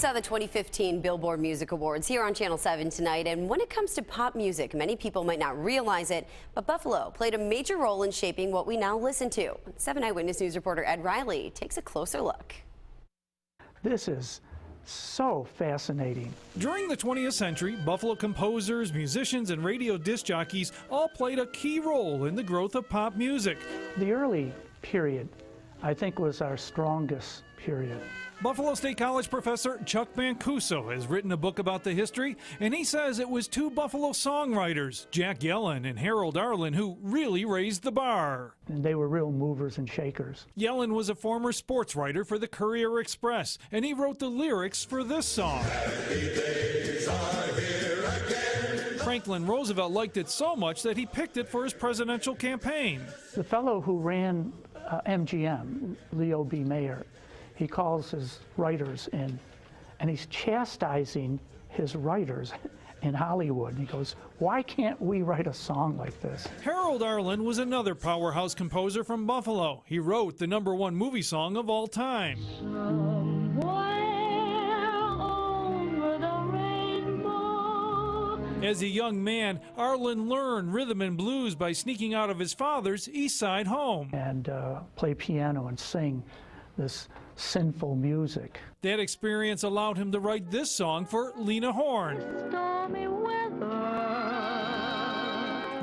just saw the 2015 Billboard Music Awards here on Channel 7 tonight, and when it comes to pop music, many people might not realize it, but Buffalo played a major role in shaping what we now listen to. 7 Eyewitness News reporter Ed Riley takes a closer look. This is so fascinating. During the 20th century, Buffalo composers, musicians, and radio disc jockeys all played a key role in the growth of pop music. The early period, I think, was our strongest period. Buffalo State College professor Chuck Mancuso has written a book about the history, and he says it was two Buffalo songwriters, Jack Yellen and Harold Arlen, who really raised the bar. And they were real movers and shakers. Yellen was a former sports writer for the Courier Express, and he wrote the lyrics for this song. Franklin Roosevelt liked it so much that he picked it for his presidential campaign. The fellow who ran MGM, Leo B. Mayer, he calls his writers in, and he's chastising his writers in Hollywood. He goes, why can't we write a song like this? Harold Arlen was another powerhouse composer from Buffalo. He wrote the #1 movie song of all time. As a young man, Arlen learned rhythm and blues by sneaking out of his father's East Side home. And play piano and sing this sinful music. That experience allowed him to write this song for Lena Horne. Stormy weather.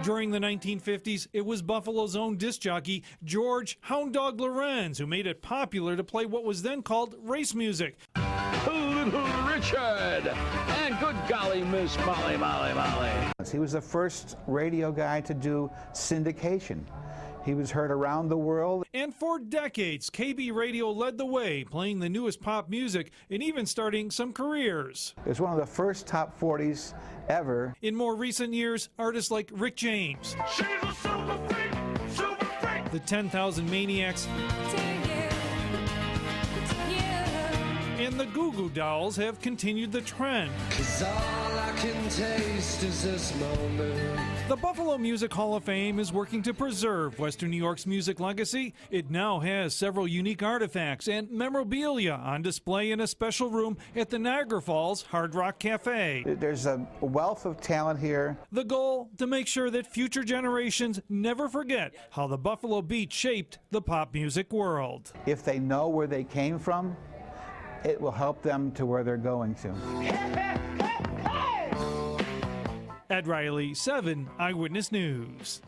During the 1950s, it was Buffalo's own disc jockey, George Hound Dog Lorenz, who made it popular to play what was then called race music. Little Richard, and good golly, Miss Molly. He was the first radio guy to do syndication. He was heard around the world. And for decades, KB Radio led the way, playing the newest pop music and even starting some careers. It was one of the first top 40s ever. In more recent years, artists like Rick James, the 10,000 Maniacs, and the Goo Goo Dolls have continued the trend. 'Cause all I can taste is this moment. The Buffalo Music Hall of Fame is working to preserve Western New York's music legacy. It now has several unique artifacts and memorabilia on display in a special room at the Niagara Falls Hard Rock Cafe. There's a wealth of talent here. The goal, to make sure that future generations never forget how the Buffalo Beat shaped the pop music world. If they know where they came from, it will help them to where they're going to. Ed Riley, 7 Eyewitness News.